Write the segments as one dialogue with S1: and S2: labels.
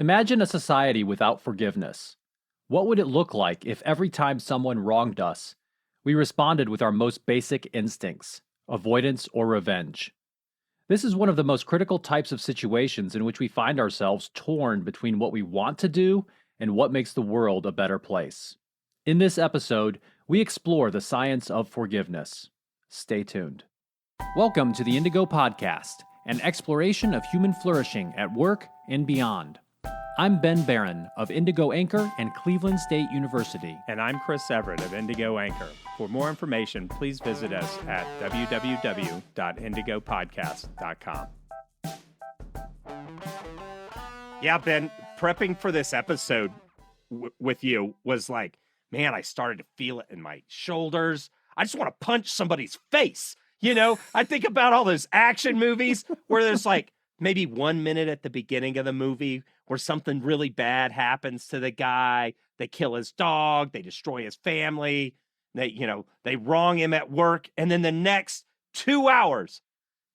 S1: Imagine a society without forgiveness. What would it look like if every time someone wronged us, we responded with our most basic instincts, avoidance or revenge? This is one of the most critical types of situations in which we find ourselves torn between what we want to do and what makes the world a better place. In this episode, we explore the science of forgiveness. Stay tuned. Welcome to the Indigo Podcast, an exploration of human flourishing at work and beyond. I'm Ben Barron of Indigo Anchor and Cleveland State University.
S2: And I'm Chris Everett of Indigo Anchor. For more information, please visit us at www.indigopodcast.com. Yeah, Ben, prepping for this episode with you was like, man, I started to feel it in my shoulders. I just want to punch somebody's face. You know, I think about all those action movies where there's like maybe 1 minute at the beginning of the movie where something really bad happens to the guy. They kill his dog. They destroy his family. They wrong him at work. And then the next 2 hours,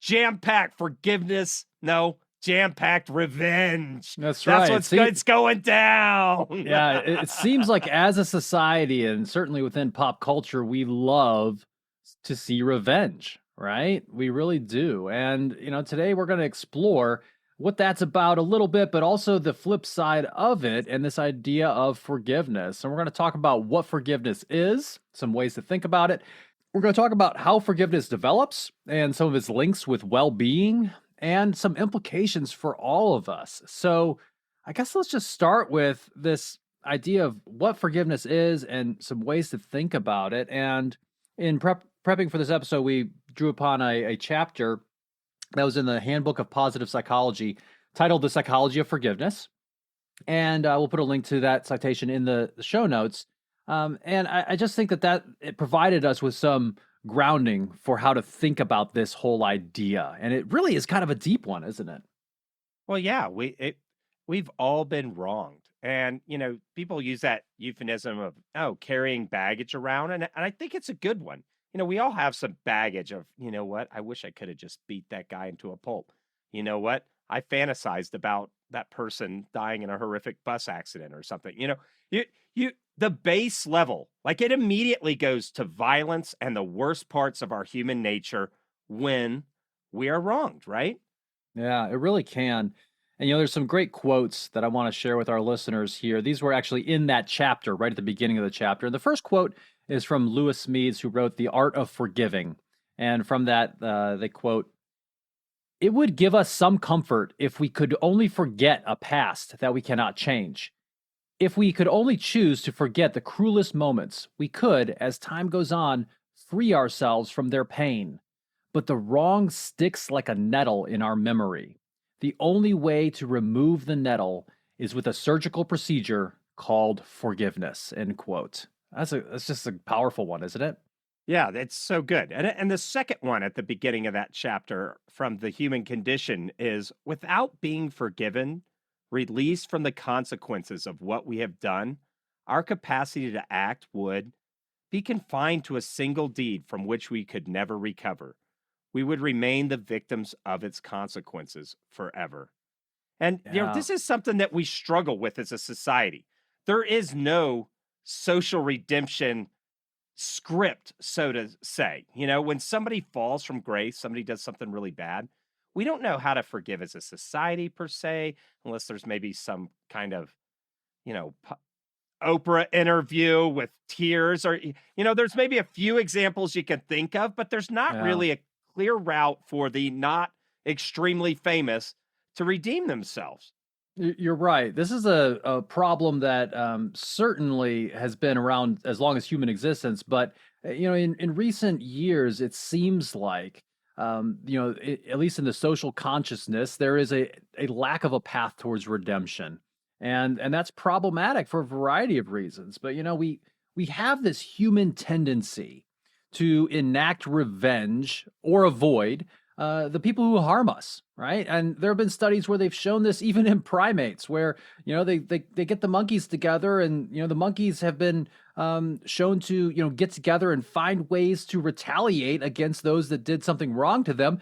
S2: jam-packed forgiveness. No, jam-packed revenge.
S1: That's right.
S2: It's going down.
S1: Yeah, it seems like as a society and certainly within pop culture, we love to see revenge, right? We really do. And, today we're going to explore what that's about a little bit, but also the flip side of it and this idea of forgiveness. And we're going to talk about what forgiveness is, some ways to think about it. We're going to talk about how forgiveness develops and some of its links with well-being and some implications for all of us. So I guess let's just start with this idea of what forgiveness is and some ways to think about it. And in prepping for this episode, we drew upon a chapter that was in the Handbook of Positive Psychology titled The Psychology of Forgiveness. And we'll put a link to that citation in the show notes. And I just think that it provided us with some grounding for how to think about this whole idea. And it really is kind of a deep one, isn't it?
S2: Well, yeah, we've all been wronged. And, people use that euphemism of, carrying baggage around. And I think it's a good one. We all have some baggage of, I wish I could have just beat that guy into a pulp. You know what? I fantasized about that person dying in a horrific bus accident or something. The base level, like it immediately goes to violence and the worst parts of our human nature when we are wronged, right?
S1: Yeah, it really can. And, there's some great quotes that I want to share with our listeners here. These were actually in that chapter, right at the beginning of the chapter. And the first quote is from Lewis Smedes, who wrote The Art of Forgiving. And from that, they quote, "It would give us some comfort if we could only forget a past that we cannot change. If we could only choose to forget the cruelest moments, we could, as time goes on, free ourselves from their pain. But the wrong sticks like a nettle in our memory. The only way to remove the nettle is with a surgical procedure called forgiveness," end quote. That's just a powerful one, isn't it?
S2: Yeah, that's so good. And the second one at the beginning of that chapter from The Human Condition is, without being forgiven, released from the consequences of what we have done, our capacity to act would be confined to a single deed from which we could never recover. We would remain the victims of its consequences forever. And, this is something that we struggle with as a society. There is no social redemption script, so to say. When somebody falls from grace, somebody does something really bad, we don't know how to forgive as a society per se, unless there's maybe some kind of, Oprah interview with tears or, there's maybe a few examples you can think of, but there's not really a clear route for the not extremely famous to redeem themselves.
S1: You're right. This is a problem that certainly has been around as long as human existence. But, in recent years, it seems like, at least in the social consciousness, there is a lack of a path towards redemption. And that's problematic for a variety of reasons. But, we have this human tendency to enact revenge or avoid the people who harm us, right? And there have been studies where they've shown this even in primates, where they get the monkeys together, and the monkeys have been shown to get together and find ways to retaliate against those that did something wrong to them,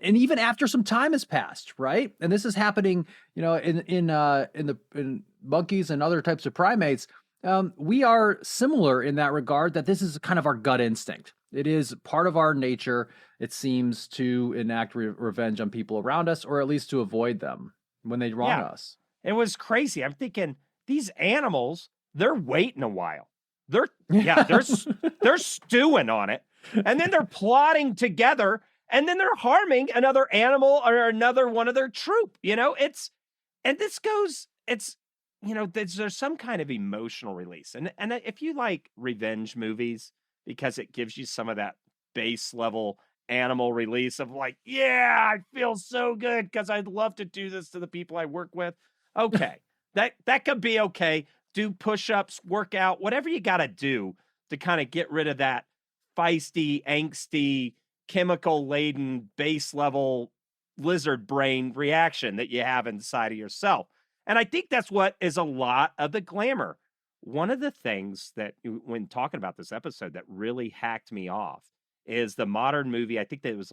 S1: and even after some time has passed, right? And this is happening, in monkeys and other types of primates. We are similar in that regard, that this is kind of our gut instinct. It is part of our nature, it seems, to enact revenge on people around us, or at least to avoid them when they wrong us.
S2: It was crazy. I'm thinking these animals, they're waiting a while. They're stewing on it. And then they're plotting together, and then they're harming another animal or another one of their troop. There's some kind of emotional release. And if you like revenge movies, because it gives you some of that base level animal release of like, yeah, I feel so good because I'd love to do this to the people I work with. Okay. that could be okay. Do push-ups, work out, whatever you got to do to kind of get rid of that feisty, angsty, chemical-laden, base-level lizard brain reaction that you have inside of yourself. And I think that's what is a lot of the glamour. One of the things that, when talking about this episode, that really hacked me off is the modern movie, I think that it was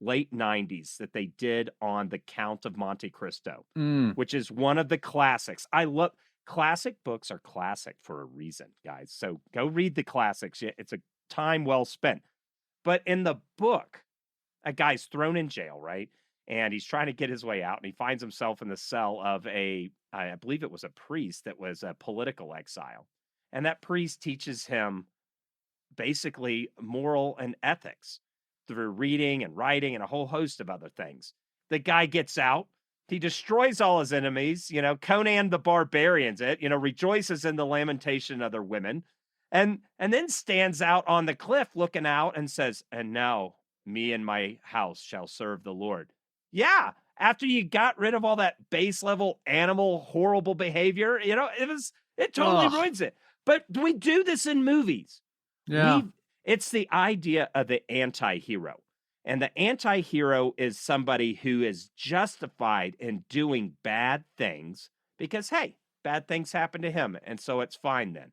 S2: late 90s, that they did on The Count of Monte Cristo, which is one of the classics. I love classic books are classic for a reason, guys. So go read the classics. It's a time well spent. But in the book, a guy's thrown in jail, right? And he's trying to get his way out, and he finds himself in the cell of I believe it was a priest that was a political exile. And that priest teaches him basically moral and ethics through reading and writing and a whole host of other things. The guy gets out. He destroys all his enemies, Conan the Barbarian's rejoices in the lamentation of their women, and then stands out on the cliff looking out and says, "And now me and my house shall serve the Lord." Yeah, after you got rid of all that base level animal horrible behavior, it totally ruins it. But we do this in movies.
S1: Yeah.
S2: It's the idea of the anti-hero. And the anti-hero is somebody who is justified in doing bad things because, hey, bad things happen to him, and so it's fine then.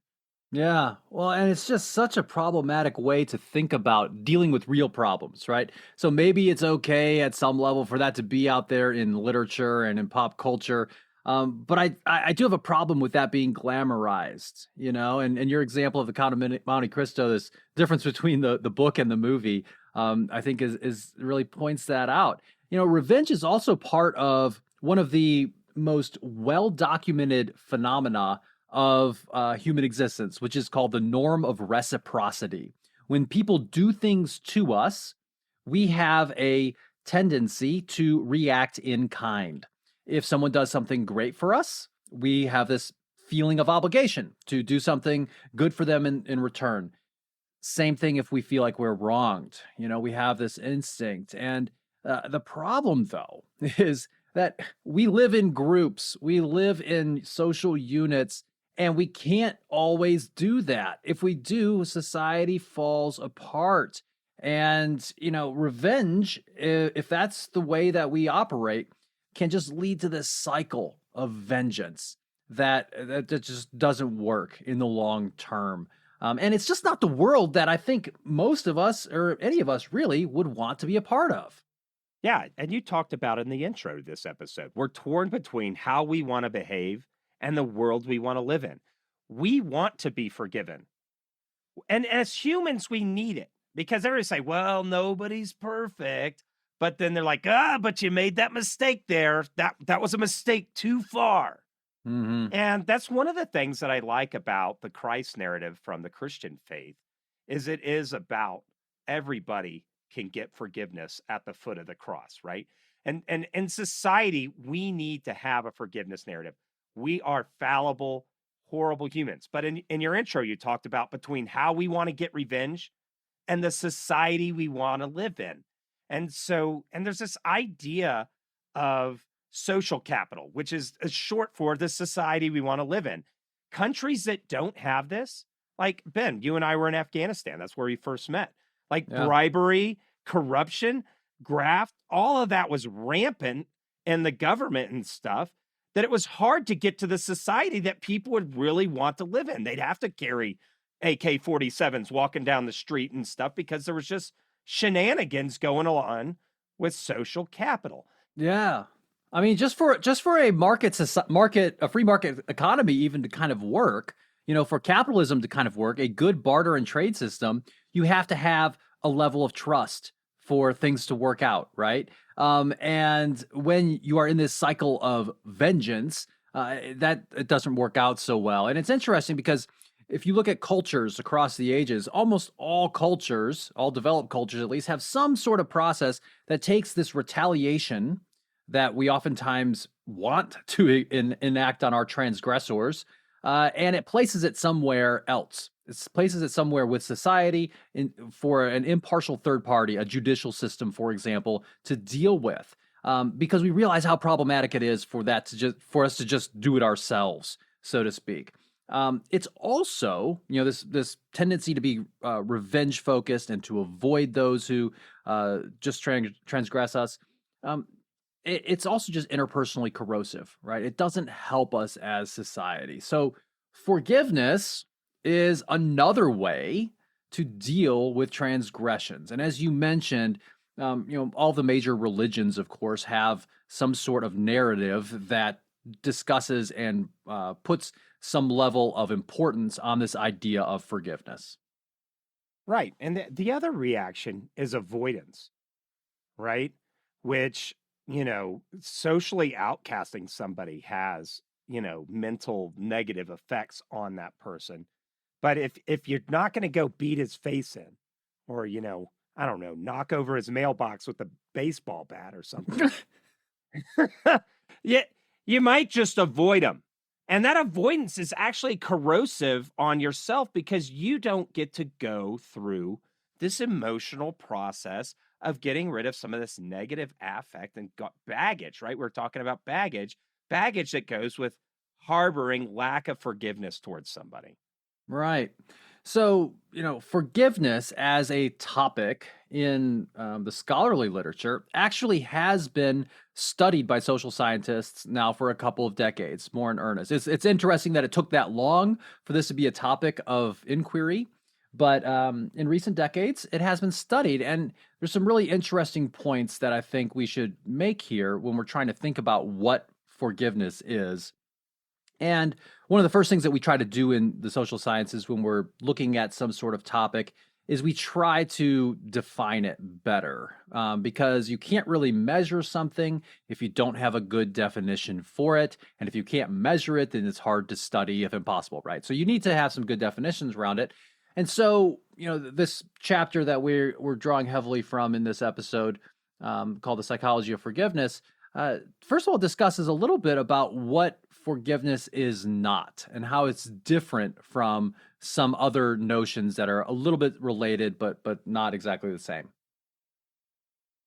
S1: Yeah. Well, and it's just such a problematic way to think about dealing with real problems, right? So maybe it's okay at some level for that to be out there in literature and in pop culture. But I do have a problem with that being glamorized, and your example of the Count of Monte Cristo, this difference between the book and the movie, I think is really points that out. Revenge is also part of one of the most well-documented phenomena of human existence, which is called the norm of reciprocity. When people do things to us, we have a tendency to react in kind. If someone does something great for us, we have this feeling of obligation to do something good for them in return. Same thing if we feel like we're wronged. We have this instinct. And the problem, though, is that we live in groups, we live in social units, and we can't always do that. If we do, society falls apart. And, revenge, if that's the way that we operate, can just lead to this cycle of vengeance that just doesn't work in the long term. And it's just not the world that I think most of us, or any of us really, would want to be a part of.
S2: Yeah, and you talked about in the intro to this episode, we're torn between how we want to behave and the world we want to live in. We want to be forgiven. And as humans, we need it, because everybody say, well, nobody's perfect. But then they're like, but you made that mistake there. That was a mistake too far.
S1: Mm-hmm.
S2: And that's one of the things that I like about the Christ narrative from the Christian faith, is it is about everybody can get forgiveness at the foot of the cross, right? And in society, we need to have a forgiveness narrative. We are fallible, horrible humans. But in your intro, you talked about between how we want to get revenge and the society we want to live in. And there's this idea of social capital, which is short for the society we want to live in. Countries that don't have this, like Ben, you and I were in Afghanistan. That's where we first met. Bribery, corruption, graft, all of that was rampant in the government and stuff, that it was hard to get to the society that people would really want to live in. They'd have to carry AK-47s walking down the street and stuff, because there was just shenanigans going on with social capital.
S1: Yeah. I mean, just for a a free market economy even to kind of work, for capitalism to kind of work, a good barter and trade system, you have to have a level of trust for things to work out, right? And when you are in this cycle of vengeance, that it doesn't work out so well. And it's interesting because if you look at cultures across the ages, almost all cultures, all developed cultures at least, have some sort of process that takes this retaliation that we oftentimes want to enact on our transgressors, and it places it somewhere else. It places it somewhere with society for an impartial third party, a judicial system, for example, to deal with. Because we realize how problematic it is for us to just do it ourselves, so to speak. It's also, this tendency to be revenge focused and to avoid those who just transgress us. It's also just interpersonally corrosive, right? It doesn't help us as society. So forgiveness is another way to deal with transgressions. And as you mentioned, all the major religions, of course, have some sort of narrative that discusses and puts some level of importance on this idea of forgiveness.
S2: Right. And the other reaction is avoidance, right? Which, socially outcasting somebody has, mental negative effects on that person. But if you're not going to go beat his face in, or, I don't know, knock over his mailbox with a baseball bat or something, yeah, you might just avoid him. And that avoidance is actually corrosive on yourself because you don't get to go through this emotional process of getting rid of some of this negative affect and baggage, right? We're talking about baggage that goes with harboring lack of forgiveness towards somebody.
S1: Right. So, forgiveness as a topic in the scholarly literature actually has been studied by social scientists now for a couple of decades, more in earnest. It's interesting that it took that long for this to be a topic of inquiry, but in recent decades, it has been studied. And there's some really interesting points that I think we should make here when we're trying to think about what forgiveness is. And one of the first things that we try to do in the social sciences when we're looking at some sort of topic is we try to define it better, because you can't really measure something if you don't have a good definition for it. And if you can't measure it, then it's hard to study, if impossible, right? So you need to have some good definitions around it. And so, this chapter that we're drawing heavily from in this episode, called The Psychology of Forgiveness, first of all, discusses a little bit about what forgiveness is not and how it's different from some other notions that are a little bit related, but not exactly the same.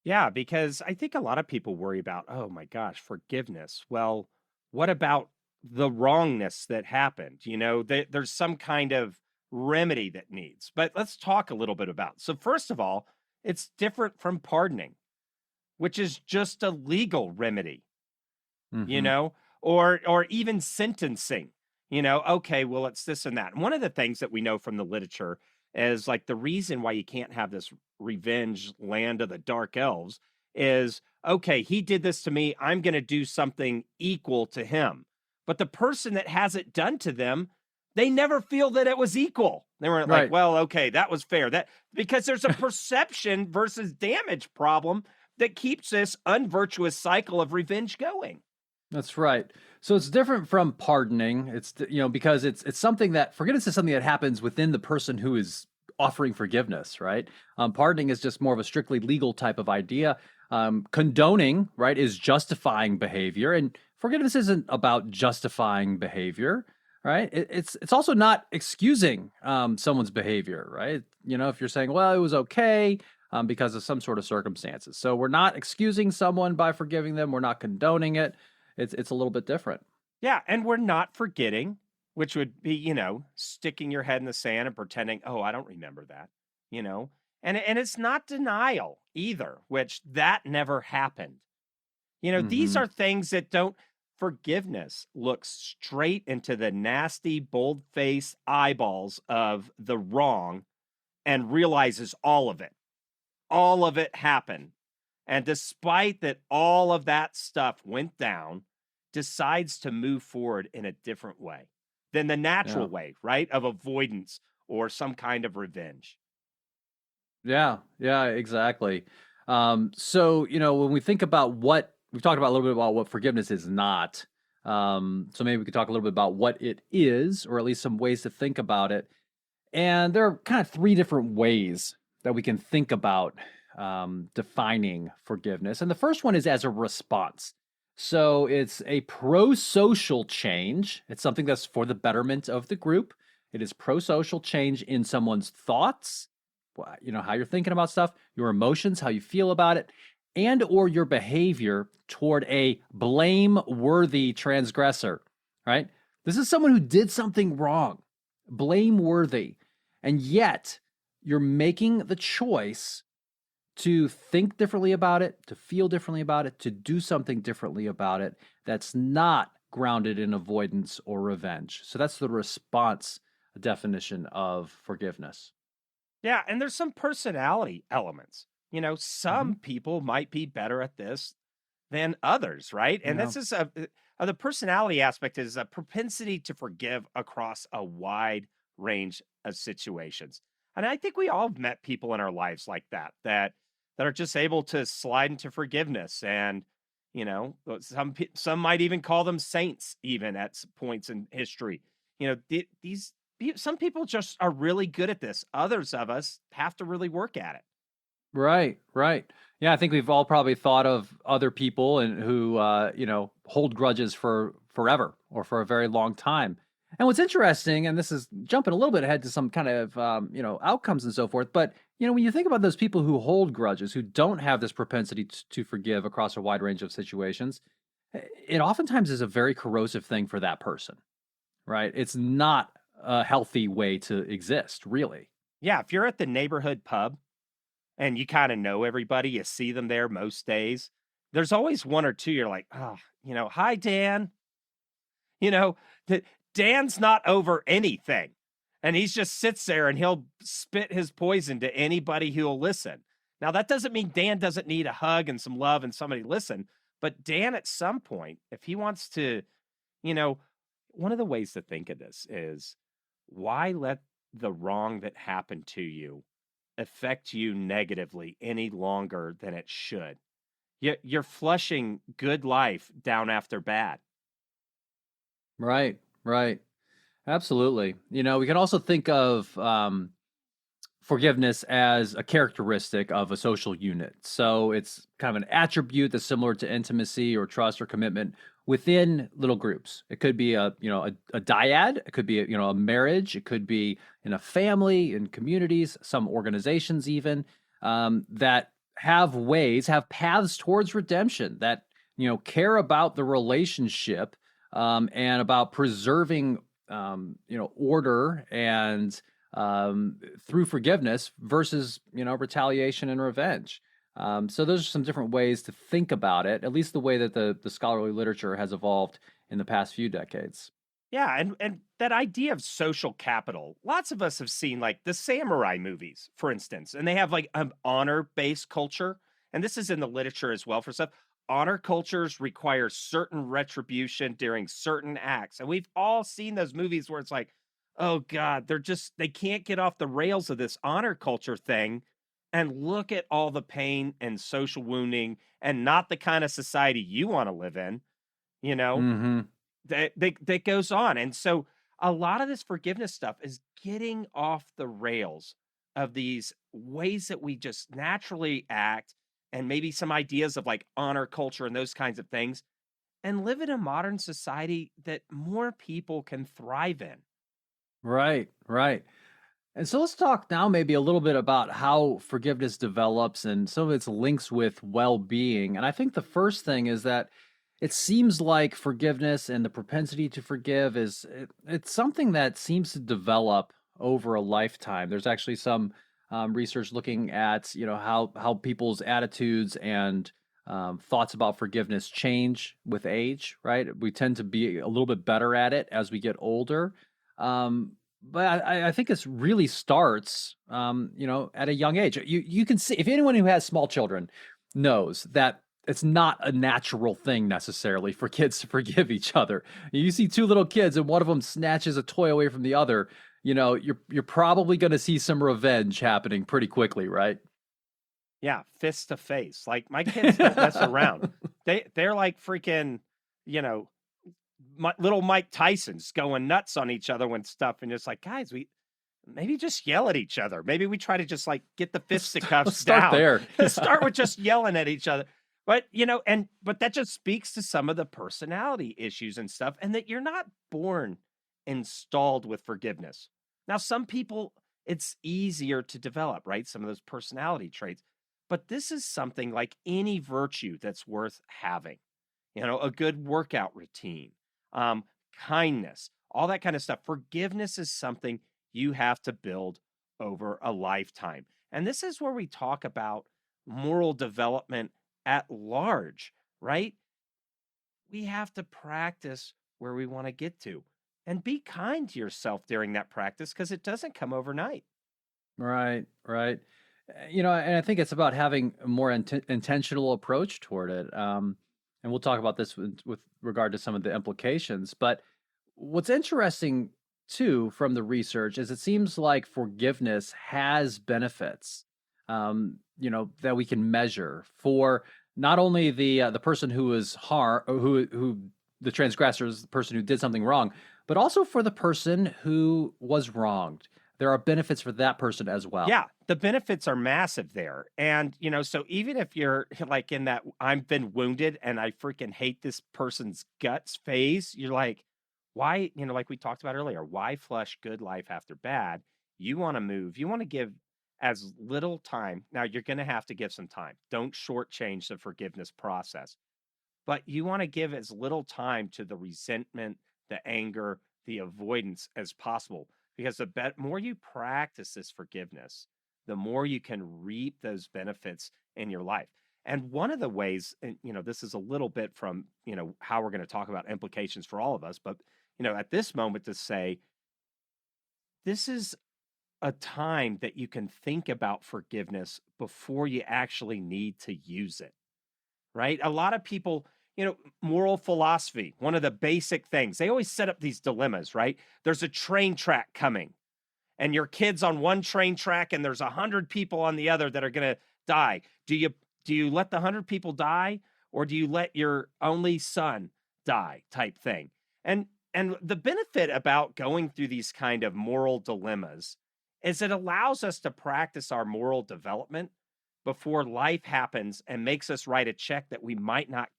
S2: Yeah, because I think a lot of people worry about, oh my gosh, forgiveness. Well, what about the wrongness that happened? There's some kind of remedy that needs. But let's talk a little bit about. So first of all, it's different from pardoning, which is just a legal remedy,
S1: Mm-hmm.
S2: or even sentencing. Okay, well, it's this and that. And one of the things that we know from the literature is like the reason why you can't have this revenge land of the dark elves is, okay, he did this to me, I'm going to do something equal to him. But the person that has it done to them, they never feel that it was equal. They weren't like,
S1: Right.
S2: well, okay, that was fair. That because there's a perception versus damage problem that keeps this unvirtuous cycle of revenge going.
S1: That's right. So it's different from pardoning. It's because it's something that forgiveness is something that happens within the person who is offering forgiveness, right? Pardoning is just more of a strictly legal type of idea. Condoning, right, is justifying behavior, and forgiveness isn't about justifying behavior, right? It's also not excusing someone's behavior, right? If you're saying, well, it was okay, because of some sort of circumstances. So we're not excusing someone by forgiving them. We're not condoning it. It's a little bit different.
S2: Yeah, and we're not forgetting, which would be, sticking your head in the sand and pretending, oh, I don't remember that, you know. And it's not denial either, which that never happened. These
S1: Mm-hmm.
S2: are things that don't forgiveness looks straight into the nasty, bold-faced eyeballs of the wrong and realizes all of it. All of it happened. And despite that all of that stuff went down, decides to move forward in a different way than the
S1: Yeah.
S2: natural way, right? Of avoidance or some kind of revenge.
S1: Yeah, yeah, exactly. So, when we think about what we've talked about a little bit about what forgiveness is not. So maybe we could talk a little bit about what it is, or at least some ways to think about it. And there are kind of three different ways that we can think about defining forgiveness. And the first one is as a response. So it's a pro social change, it's something that's for the betterment of the group. It is pro social change in someone's thoughts, how you're thinking about stuff, your emotions, how you feel about it, and or your behavior toward a blame-worthy transgressor, right? This is someone who did something wrong, blame-worthy, and yet you're making the choice to think differently about it, to feel differently about it, to do something differently about it that's not grounded in avoidance or revenge. So that's the response definition of forgiveness.
S2: Yeah, and there's some personality elements.
S1: Hmm.
S2: Some people might be better at this than others, right? And
S1: Yeah.
S2: this is the personality aspect is a propensity to forgive across a wide range of situations. And I think we all have met people in our lives like that are just able to slide into forgiveness. And some might even call them saints, even at points in history. Some people just are really good at this. Others of us have to really work at it.
S1: Right, right. Yeah, I think we've all probably thought of other people and who hold grudges for forever or for a very long time. And what's interesting, and this is jumping a little bit ahead to some kind of outcomes and so forth, but when you think about those people who hold grudges, who don't have this propensity to forgive across a wide range of situations, it oftentimes is a very corrosive thing for that person, right? It's not a healthy way to exist, really.
S2: Yeah, if you're at the neighborhood pub and you kind of know everybody, you see them there most days. There's always one or two you're like, oh, hi, Dan. You know, that Dan's not over anything. And he's just sits there and he'll spit his poison to anybody who'll listen. Now, that doesn't mean Dan doesn't need a hug and some love and somebody listen. But Dan, at some point, if he wants to, you know, one of the ways to think of this is why let the wrong that happened to you affect you negatively any longer than it should? You're flushing good life down after bad.
S1: Right, right. Absolutely. We can also think of forgiveness as a characteristic of a social unit. So it's kind of an attribute that's similar to intimacy or trust or commitment within little groups. It could be a dyad. It could be a marriage. It could be in a family, in communities, some organizations even that have paths towards redemption that care about the relationship and about preserving order and through forgiveness versus retaliation and revenge. So those are some different ways to think about it, at least the way that the scholarly literature has evolved in the past few decades.
S2: Yeah, and that idea of social capital. Lots of us have seen like the samurai movies, for instance, and they have like an honor-based culture. And this is in the literature as well for stuff. Honor cultures require certain retribution during certain acts. And we've all seen those movies where it's like, oh God, they can't get off the rails of this honor culture thing. And look at all the pain and social wounding and not the kind of society you want to live in, you know?
S1: Hmm.
S2: That goes on. And so a lot of this forgiveness stuff is getting off the rails of these ways that we just naturally act and maybe some ideas of like honor culture and those kinds of things and live in a modern society that more people can thrive in.
S1: Right, right. And so let's talk now maybe a little bit about how forgiveness develops and some of its links with well-being. And I think the first thing is that it seems like forgiveness and the propensity to forgive it's something that seems to develop over a lifetime. There's actually some research looking at how people's attitudes and thoughts about forgiveness change with age. Right, we tend to be a little bit better at it as we get older. But I think this really starts, at a young age. You can see if anyone who has small children, knows that it's not a natural thing necessarily for kids to forgive each other. You see two little kids and one of them snatches a toy away from the other, you're probably going to see some revenge happening pretty quickly, right?
S2: Yeah, fist to face. Like my kids don't mess around. They're like freaking, you know, little Mike Tyson's going nuts on each other when stuff, and it's like, guys, we maybe just yell at each other. Maybe we try to just like get the fisticuffs
S1: Let's start
S2: down.
S1: there.
S2: Start with just yelling at each other. But but that just speaks to some of the personality issues and stuff, and that you're not born installed with forgiveness. Now, some people it's easier to develop, right? Some of those personality traits. But this is something like any virtue that's worth having. A good workout routine, um, kindness, all that kind of stuff. Forgiveness is something you have to build over a lifetime. And this is where we talk about moral development at large, right? We have to practice where we want to get to and be kind to yourself during that practice because it doesn't come overnight.
S1: Right, right. And I think it's about having a more intentional approach toward it. And we'll talk about this with regard to some of the implications. But what's interesting too from the research is it seems like forgiveness has benefits, that we can measure for not only the person who is who the transgressor is the person who did something wrong, but also for the person who was wronged. There are benefits for that person as well.
S2: Yeah, the benefits are massive there. And, so even if you're like in that I've been wounded and I freaking hate this person's guts phase, you're like, why, like we talked about earlier, why flush good life after bad? You want to move, you want to give as little time. Now, you're going to have to give some time. Don't shortchange the forgiveness process, but you want to give as little time to the resentment, the anger, the avoidance as possible. Because the more you practice this forgiveness, the more you can reap those benefits in your life. And one of the ways, and this is a little bit from, how we're going to talk about implications for all of us, but, at this moment to say, this is a time that you can think about forgiveness before you actually need to use it, right? A lot of people, moral philosophy, one of the basic things, they always set up these dilemmas, right? There's a train track coming and your kid's on one train track and there's 100 people on the other that are going to die. Do you let the 100 people die or do you let your only son die type thing? And the benefit about going through these kind of moral dilemmas is it allows us to practice our moral development before life happens and makes us write a check that we might not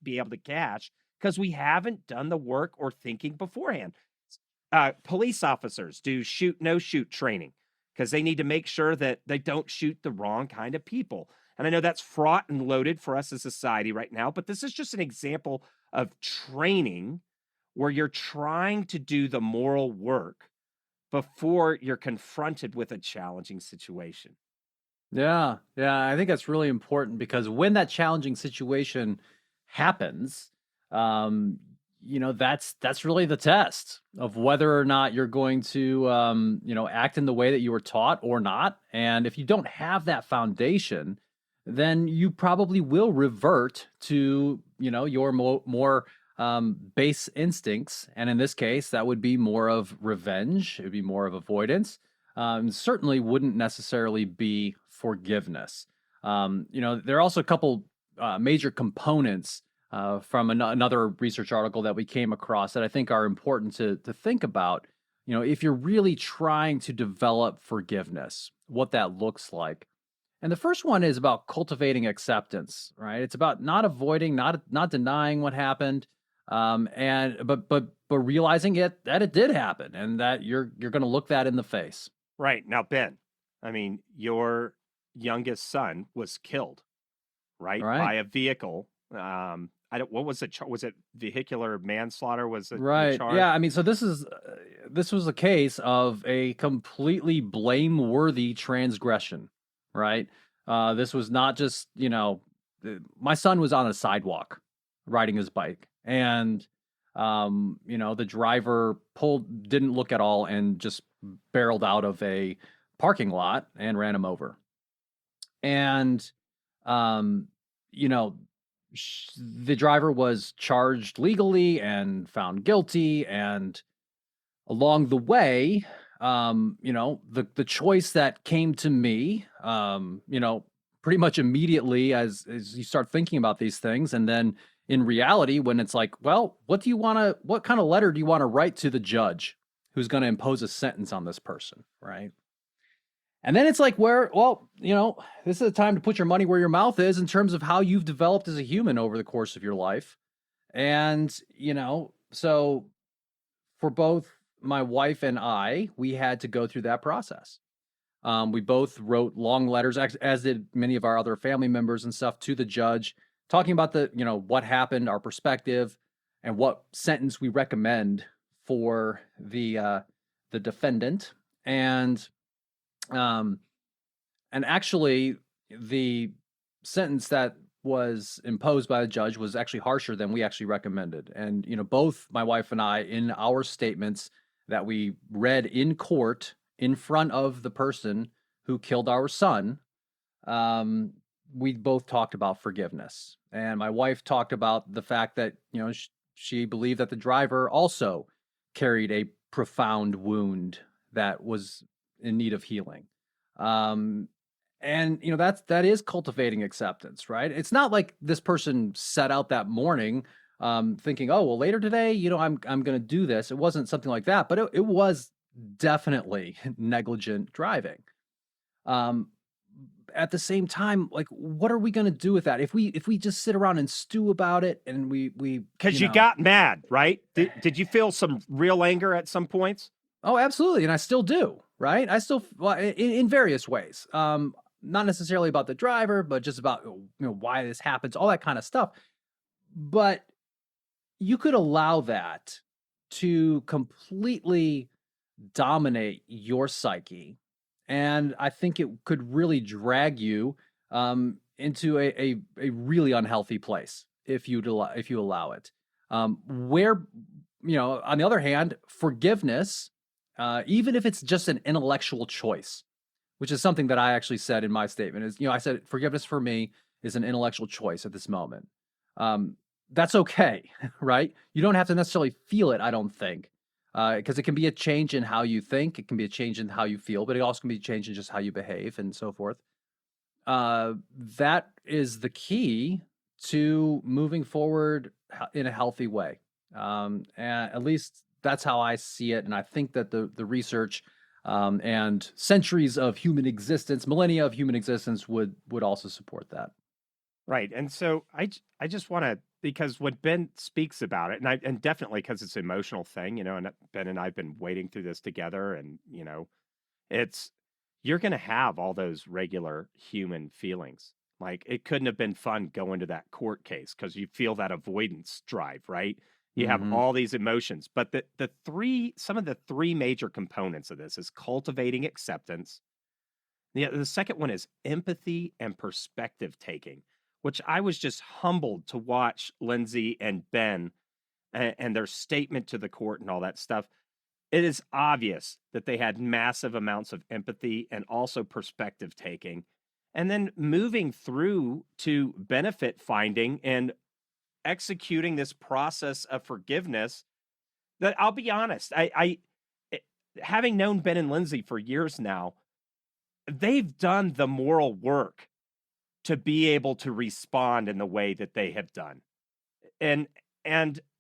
S2: be able to cash because we haven't done the work or thinking beforehand. Police officers do shoot, no shoot training because they need to make sure that they don't shoot the wrong kind of people. And I know that's fraught and loaded for us as a society right now, but this is just an example of training where you're trying to do the moral work before you're confronted with a challenging situation.
S1: Yeah, I think that's really important because when that challenging situation happens, that's really the test of whether or not you're going to, act in the way that you were taught or not. And if you don't have that foundation, then you probably will revert to, your more base instincts. And in this case, that would be more of revenge. It would be more of avoidance. Certainly wouldn't necessarily be forgiveness. There are also a couple major components from another research article that we came across that I think are important to think about. If you're really trying to develop forgiveness, what that looks like. And the first one is about cultivating acceptance, right? It's about not avoiding, not denying what happened, but realizing that it did happen, and that you're going to look that in the face.
S2: Right. Now, Ben, I mean, your youngest son was killed, right? By a vehicle. What was it? Was it vehicular manslaughter? Was it
S1: right?
S2: charge?
S1: Yeah. I mean, so this was a case of a completely blameworthy transgression, right? This was not just, my son was on a sidewalk riding his bike and, the driver didn't look at all and just barreled out of a parking lot and ran him over. And, the driver was charged legally and found guilty, and along the way, the choice that came to me, pretty much immediately as you start thinking about these things, and then in reality, when it's like, well, what kind of letter do you want to write to the judge who's going to impose a sentence on this person, right? And then it's like, this is a time to put your money where your mouth is in terms of how you've developed as a human over the course of your life. And, so for both my wife and I, we had to go through that process. We both wrote long letters, as did many of our other family members and stuff, to the judge, talking about what happened, our perspective, and what sentence we recommend for the defendant. And actually, the sentence that was imposed by the judge was actually harsher than we actually recommended. And, both my wife and I, in our statements that we read in court in front of the person who killed our son, we both talked about forgiveness. And my wife talked about the fact that, she believed that the driver also carried a profound wound that was in need of healing. And that is cultivating acceptance, right? It's not like this person set out that morning thinking, oh, well, later today, I'm going to do this. It wasn't something like that, but it was definitely negligent driving. At the same time, like, what are we going to do with that? If we just sit around and stew about it, and we
S2: because you got mad, right? Did you feel some real anger at some points?
S1: Oh, absolutely. And I still do, right? I still, in various ways, not necessarily about the driver, but just about, why this happens, all that kind of stuff. But you could allow that to completely dominate your psyche. And I think it could really drag you into a really unhealthy place if you allow it. Where, on the other hand, forgiveness, even if it's just an intellectual choice, which is something that I actually said in my statement, is, I said forgiveness for me is an intellectual choice at this moment. That's okay, right? You don't have to necessarily feel it, I don't think, because it can be a change in how you think, it can be a change in how you feel, but it also can be a change in just how you behave and so forth. That is the key to moving forward in a healthy way. And at least that's how I see it. And I think that the research and centuries of human existence, millennia of human existence would also support that.
S2: Right. And so I just want to, because when Ben speaks about it, and definitely because it's an emotional thing, and Ben and I've been waiting through this together, and, you're going to have all those regular human feelings. Like, it couldn't have been fun going to that court case because you feel that avoidance drive, right? You have all these emotions, but some of the three major components of this is cultivating acceptance. The second one is empathy and perspective taking, which I was just humbled to watch Lindsay and Ben and their statement to the court and all that stuff. It is obvious that they had massive amounts of empathy and also perspective taking, and then moving through to benefit finding and executing this process of forgiveness. That, I'll be honest, having known Ben and Lindsay for years now, they've done the moral work to be able to respond in the way that they have done. And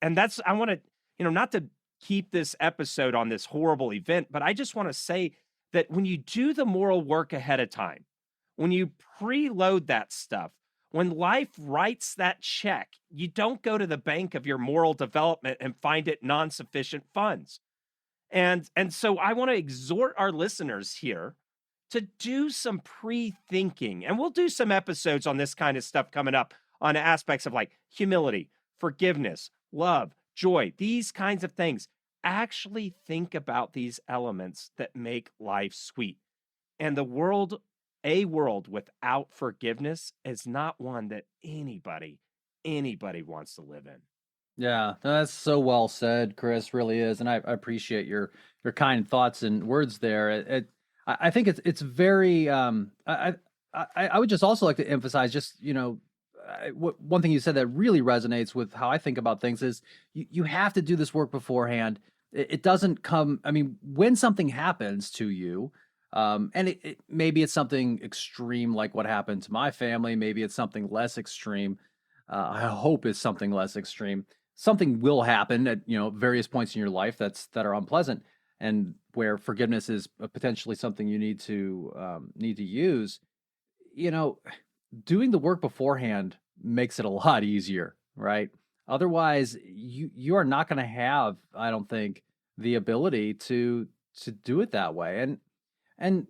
S2: that's, I want to, not to keep this episode on this horrible event, but I just want to say that when you do the moral work ahead of time, when you preload that stuff, when life writes that check, you don't go to the bank of your moral development and find it non-sufficient funds. And so I want to exhort our listeners here to do some pre-thinking. And we'll do some episodes on this kind of stuff coming up on aspects of like humility, forgiveness, love, joy, these kinds of things. Actually think about these elements that make life sweet. And a world without forgiveness is not one that anybody wants to live in.
S1: Yeah, that's so well said, Chris, really is. And I appreciate your kind thoughts and words there. I think it's very, I would just also like to emphasize just, one thing you said that really resonates with how I think about things is you have to do this work beforehand. It doesn't come, I mean, when something happens to you, and maybe it's something extreme like what happened to my family, maybe it's something less extreme. I hope it's something less extreme. Something will happen at various points in your life that are unpleasant, and where forgiveness is potentially something you need to use. You know, doing the work beforehand makes it a lot easier, right? Otherwise, you are not going to have, I don't think, the ability to do it that way. And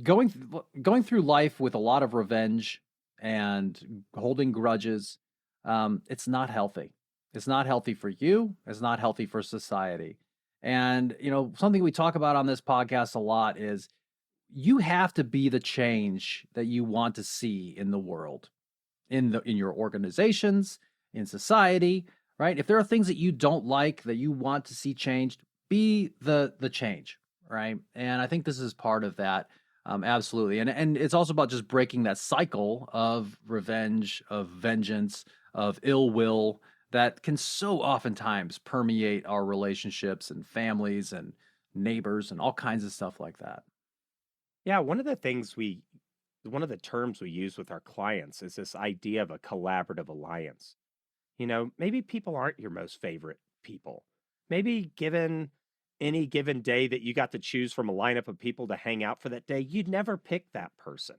S1: going through life with a lot of revenge and holding grudges, it's not healthy. It's not healthy for you. It's not healthy for society. And something we talk about on this podcast a lot is you have to be the change that you want to see in the world, in your organizations, in society, right? If there are things that you don't like that you want to see changed, be the change, right? And I think this is part of that. Absolutely. And it's also about just breaking that cycle of revenge, of vengeance, of ill will that can so oftentimes permeate our relationships and families and neighbors and all kinds of stuff like that.
S2: Yeah, one of the terms we use with our clients is this idea of a collaborative alliance. Maybe people aren't your most favorite people. Maybe given any given day that you got to choose from a lineup of people to hang out for that day, you'd never pick that person.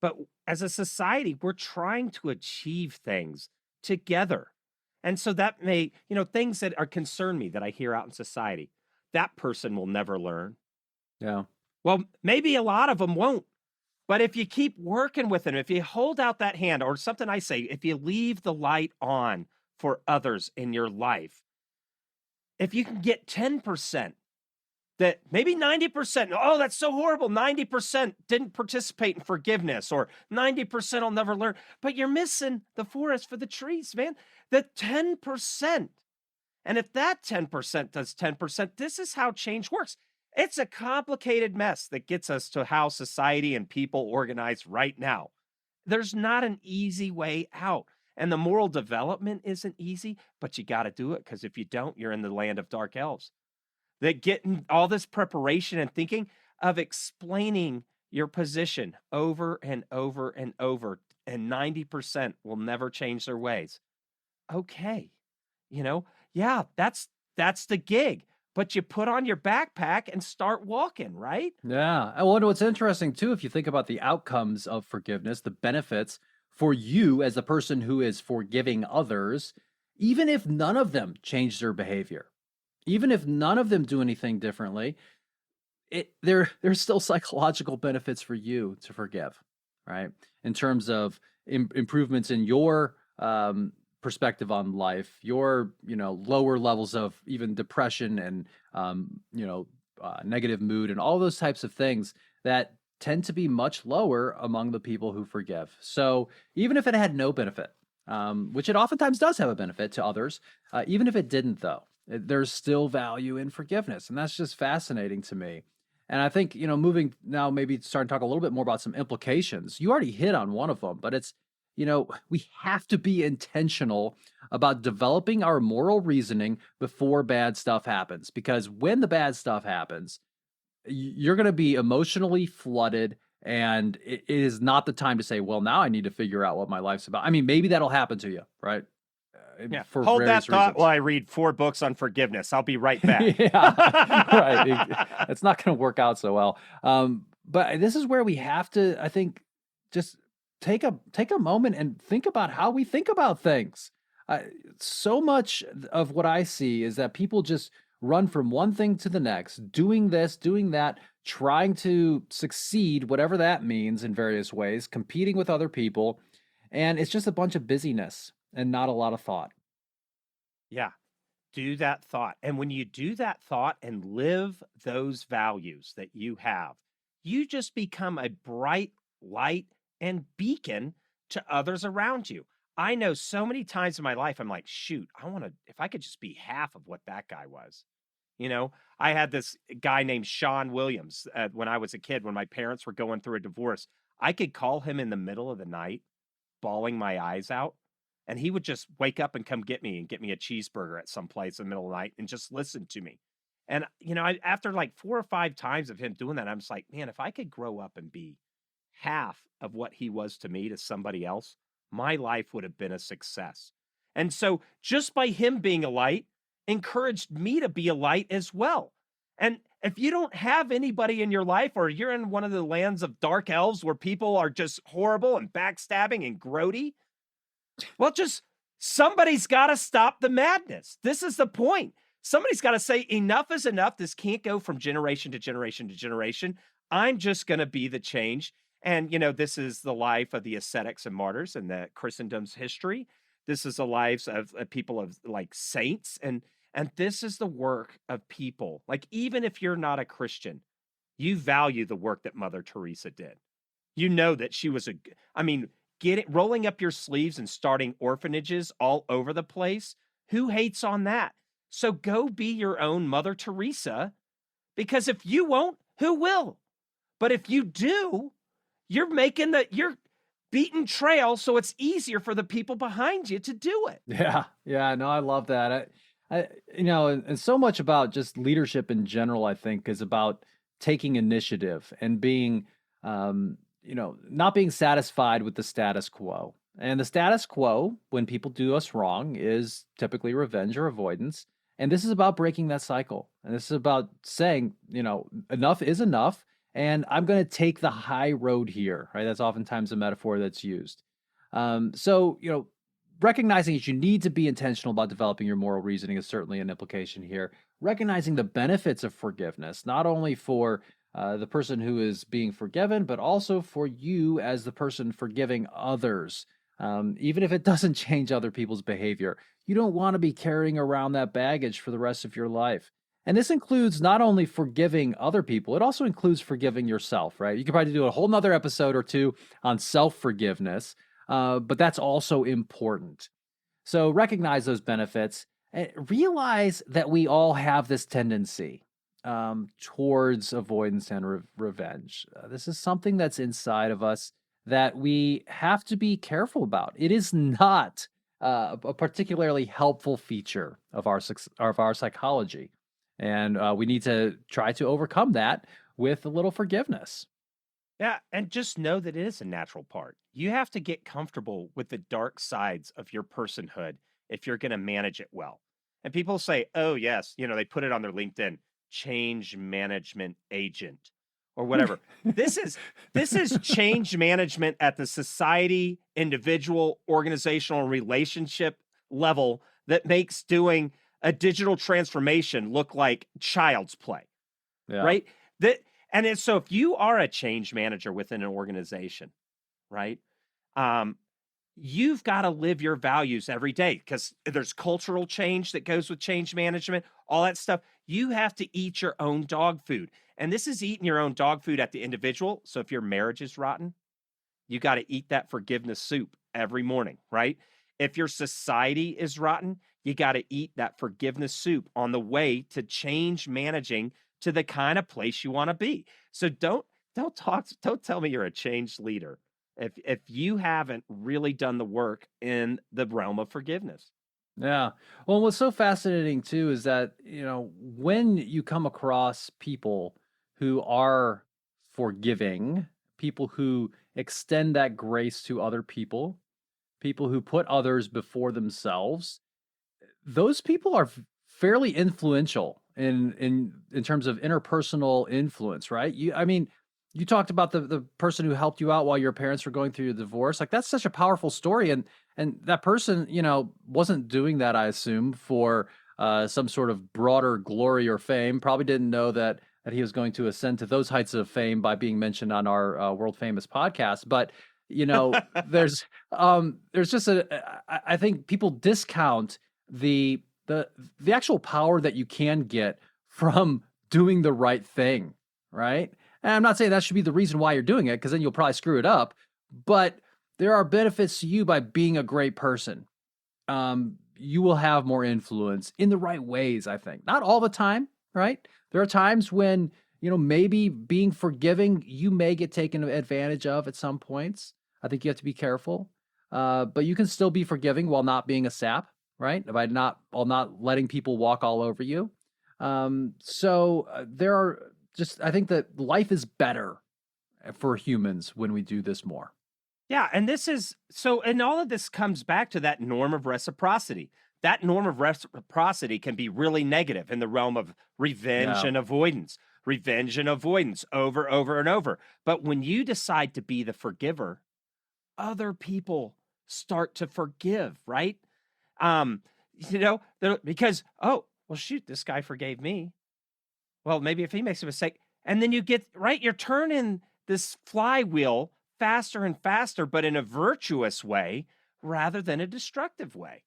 S2: But as a society, we're trying to achieve things together. And so that may, things that are concern me that I hear out in society, that person will never learn.
S1: Yeah.
S2: Well, maybe a lot of them won't. But if you keep working with them, if you hold out that hand, or something I say, if you leave the light on for others in your life, if you can get 10%, that maybe 90%, oh, that's so horrible. 90% didn't participate in forgiveness, or 90% will never learn. But you're missing the forest for the trees, man. The 10%. And if that 10% does 10%, this is how change works. It's a complicated mess that gets us to how society and people organize right now. There's not an easy way out. And the moral development isn't easy, but you got to do it, because if you don't, you're in the land of dark elves. That getting all this preparation and thinking of explaining your position over and over and over, and 90% will never change their ways. Okay. Yeah, that's the gig. But you put on your backpack and start walking, right?
S1: Yeah. I wonder what's interesting too, if you think about the outcomes of forgiveness, the benefits for you as the person who is forgiving others, even if none of them change their behavior, even if none of them do anything differently, there's still psychological benefits for you to forgive, right? In terms of improvements in your perspective on life, your lower levels of even depression and negative mood and all those types of things that tend to be much lower among the people who forgive. So even if it had no benefit, which it oftentimes does have a benefit to others, even if it didn't, though, there's still value in forgiveness, and that's just fascinating to me. And I think moving now, maybe starting to talk a little bit more about some implications. You already hit on one of them, but it's we have to be intentional about developing our moral reasoning before bad stuff happens. Because when the bad stuff happens, you're going to be emotionally flooded, and it is not the time to say, well, now I need to figure out what my life's about. I mean, maybe that'll happen to you, right?
S2: Yeah.
S1: For
S2: Hold that thought
S1: reasons.
S2: while I read 4 books on forgiveness. I'll be right back.
S1: Yeah, right. It's not going to work out so well. But this is where we have to, I think, just take a moment and think about how we think about things. So much of what I see is that people just run from one thing to the next, doing this, doing that, trying to succeed, whatever that means in various ways, competing with other people. And it's just a bunch of busyness and not a lot of thought.
S2: Yeah. Do that thought. And when you do that thought and live those values that you have, you just become a bright light and beacon to others around you. I know so many times in my life, I'm like, shoot, if I could just be half of what that guy was. I had this guy named Sean Williams when I was a kid, when my parents were going through a divorce. I could call him in the middle of the night bawling my eyes out. And he would just wake up and come get me and get me a cheeseburger at some place in the middle of the night and just listen to me. And, after like 4 or 5 times of him doing that, I'm just like, man, if I could grow up and be half of what he was to me to somebody else, my life would have been a success. And so just by him being a light encouraged me to be a light as well. And if you don't have anybody in your life, or you're in one of the lands of dark elves where people are just horrible and backstabbing and grody, well, just somebody's got to stop the madness. This is the point. Somebody's got to say enough is enough. This can't go from generation to generation to generation. I'm just going to be the change. And, this is the life of the ascetics and martyrs in the Christendom's history. This is the lives of people of like saints. And this is the work of people. Like, even if you're not a Christian, you value the work that Mother Teresa did. You know that she was rolling up your sleeves and starting orphanages all over the place. Who hates on that? So go be your own Mother Teresa, because if you won't, who will? But if you do, you're beaten trail, so it's easier for the people behind you to do it.
S1: Yeah, no, I love that. And so much about just leadership in general, I think, is about taking initiative and being, not being satisfied with the status quo. And the status quo, when people do us wrong, is typically revenge or avoidance. And this is about breaking that cycle. And this is about saying, enough is enough. And I'm going to take the high road here, right? That's oftentimes a metaphor that's used. So, recognizing that you need to be intentional about developing your moral reasoning is certainly an implication here. Recognizing the benefits of forgiveness, not only for the person who is being forgiven, but also for you as the person forgiving others. Even if it doesn't change other people's behavior, you don't want to be carrying around that baggage for the rest of your life. And this includes not only forgiving other people, it also includes forgiving yourself, right? You could probably do a whole nother episode or two on self-forgiveness, but that's also important. So recognize those benefits and realize that we all have this tendency towards avoidance and revenge. This is something that's inside of us that we have to be careful about. It is not a particularly helpful feature of our psychology. And we need to try to overcome that with a little forgiveness.
S2: Yeah, and just know that it is a natural part. You have to get comfortable with the dark sides of your personhood if you're going to manage it well. And people say, oh, yes, they put it on their LinkedIn, change management agent or whatever. This is change management at the society, individual, organizational, relationship level that makes doing a digital transformation look like child's play, right? So if you are a change manager within an organization, right, you've got to live your values every day, because there's cultural change that goes with change management, all that stuff. You have to eat your own dog food. And this is eating your own dog food at the individual. So if your marriage is rotten, you got to eat that forgiveness soup every morning, right? If your society is rotten, you got to eat that forgiveness soup on the way to change managing to the kind of place you want to be. So don't tell me you're a changed leader if you haven't really done the work in the realm of forgiveness.
S1: Yeah. Well, what's so fascinating too is that, when you come across people who are forgiving, people who extend that grace to other people, people who put others before themselves, those people are fairly influential in terms of interpersonal influence, right? You talked about the person who helped you out while your parents were going through a divorce. Like, that's such a powerful story. And that person, wasn't doing that, I assume, for some sort of broader glory or fame. Probably didn't know that he was going to ascend to those heights of fame by being mentioned on our world famous podcast. But, there's just I think people discount the actual power that you can get from doing the right thing, right? And I'm not saying that should be the reason why you're doing it, because then you'll probably screw it up. But there are benefits to you by being a great person. You will have more influence in the right ways, I think. Not all the time, right? There are times when, maybe being forgiving, you may get taken advantage of at some points. I think you have to be careful. but you can still be forgiving while not being a sap, right? While not letting people walk all over you. There are I think that life is better for humans when we do this more.
S2: Yeah, and this is so, and all of this comes back to that norm of reciprocity. That norm of reciprocity can be really negative in the realm of
S1: Yeah.
S2: revenge and avoidance over and over. But when you decide to be the forgiver, other people start to forgive, right? Um, because, oh, well, shoot, this guy forgave me. Well, maybe if he makes a mistake, and then you get right, you're turning this flywheel faster and faster, but in a virtuous way rather than a destructive way.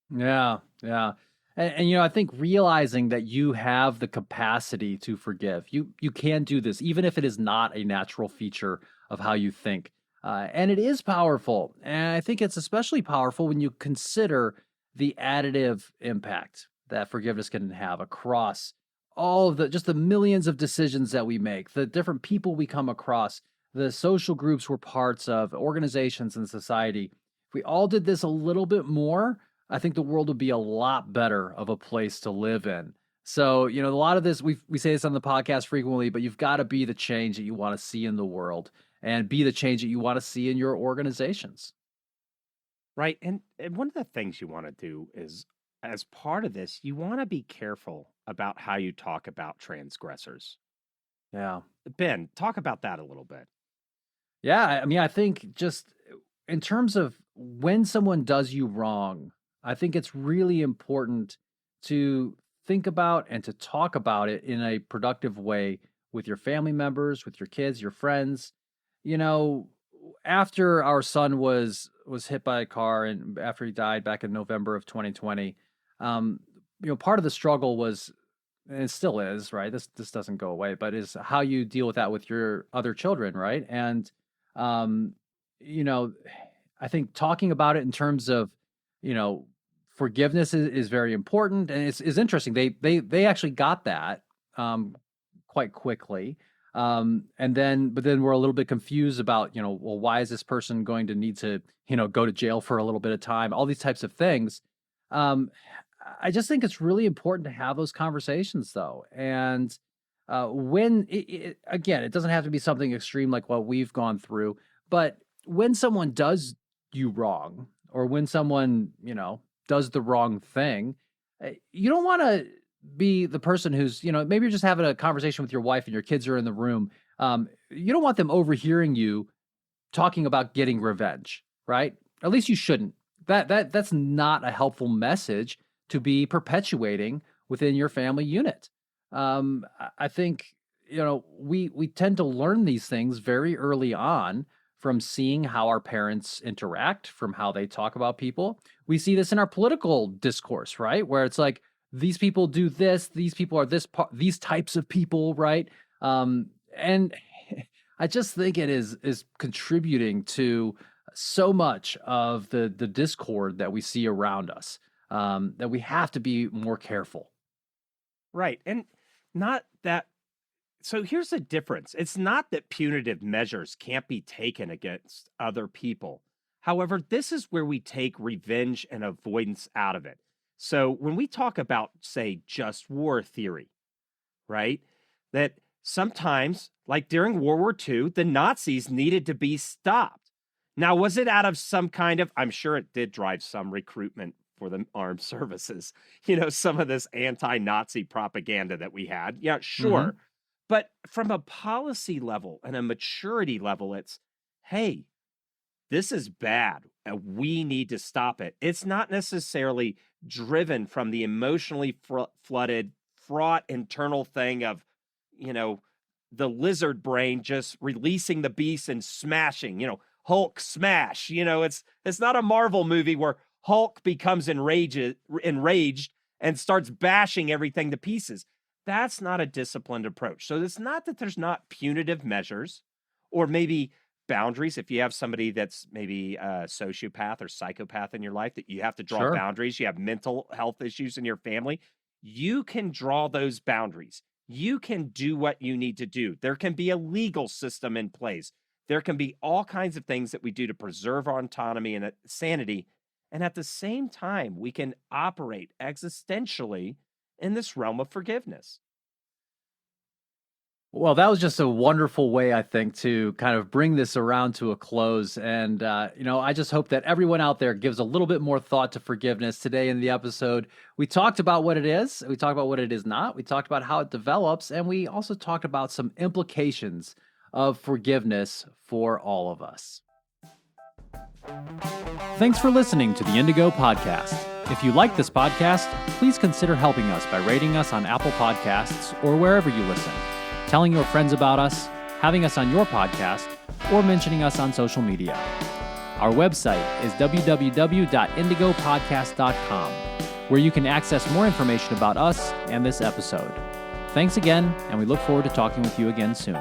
S1: Yeah, yeah. And I think realizing that you have the capacity to forgive, you can do this, even if it is not a natural feature of how you think. And it is powerful. And I think it's especially powerful when you consider the additive impact that forgiveness can have across all of the millions of decisions that we make, the different people we come across, the social groups we're parts of, organizations and society. If we all did this a little bit more, I think the world would be a lot better of a place to live in. So, a lot of this, we say this on the podcast frequently, but you've got to be the change that you want to see in the world and be the change that you want to see in your organizations.
S2: Right. And one of the things you want to do is, as part of this, you want to be careful about how you talk about transgressors.
S1: Yeah.
S2: Ben, talk about that a little bit.
S1: Yeah. I mean, I think just in terms of when someone does you wrong, I think it's really important to think about and to talk about it in a productive way with your family members, with your kids, your friends. You know, After our son was hit by a car and after he died back in November of 2020, um, part of the struggle was, and it still is, right? This doesn't go away, but is how you deal with that with your other children, right? And um, you know, I think talking about it in terms of, you know, forgiveness is very important, and it's interesting. They actually got that um, quite quickly, but then we're a little bit confused about, well, why is this person going to need to, go to jail for a little bit of time? All these types of things. Um, I just think it's really important to have those conversations, though, and again, it doesn't have to be something extreme like what we've gone through, but when someone does you wrong, or when someone, does the wrong thing, you don't want to be the person who's, maybe you're just having a conversation with your wife and your kids are in the room. You don't want them overhearing you talking about getting revenge, right? At least you shouldn't. That's not a helpful message to be perpetuating within your family unit. I think, we tend to learn these things very early on from seeing how our parents interact, from how they talk about people. We see this in our political discourse, right? Where it's like, these people do this, these people are these types of people, right? And I just think it is contributing to so much of the discord that we see around us, that we have to be more careful.
S2: Right. And not that. So here's the difference. It's not that punitive measures can't be taken against other people. However, this is where we take revenge and avoidance out of it. So when we talk about, say, just war theory, right? That sometimes, like during World War II, the Nazis needed to be stopped. Now, was it out of some kind of, I'm sure it did drive some recruitment for the armed services, some of this anti-Nazi propaganda that we had. Yeah, sure.
S1: Mm-hmm.
S2: But from a policy level and a maturity level, it's, hey, this is bad and we need to stop it. It's not necessarily driven from the emotionally flooded, fraught internal thing of, the lizard brain just releasing the beast and smashing, Hulk smash. It's not a Marvel movie where Hulk becomes enraged and starts bashing everything to pieces. That's not a disciplined approach. So it's not that there's not punitive measures or maybe boundaries. If you have somebody that's maybe a sociopath or psychopath in your life, that you have to draw boundaries, you have mental health issues in your family, you can draw those boundaries. You can do what you need to do. There can be a legal system in place. There can be all kinds of things that we do to preserve our autonomy and sanity. And at the same time, we can operate existentially in this realm of forgiveness.
S1: Well, that was just a wonderful way, I think, to kind of bring this around to a close. And, I just hope that everyone out there gives a little bit more thought to forgiveness. Today in the episode, we talked about what it is, we talked about what it is not, we talked about how it develops, and we also talked about some implications of forgiveness for all of us. Thanks for listening to the Indigo Podcast. If you like this podcast, please consider helping us by rating us on Apple Podcasts or wherever you listen, telling your friends about us, having us on your podcast, or mentioning us on social media. Our website is www.indigopodcast.com, where you can access more information about us and this episode. Thanks again, and we look forward to talking with you again soon.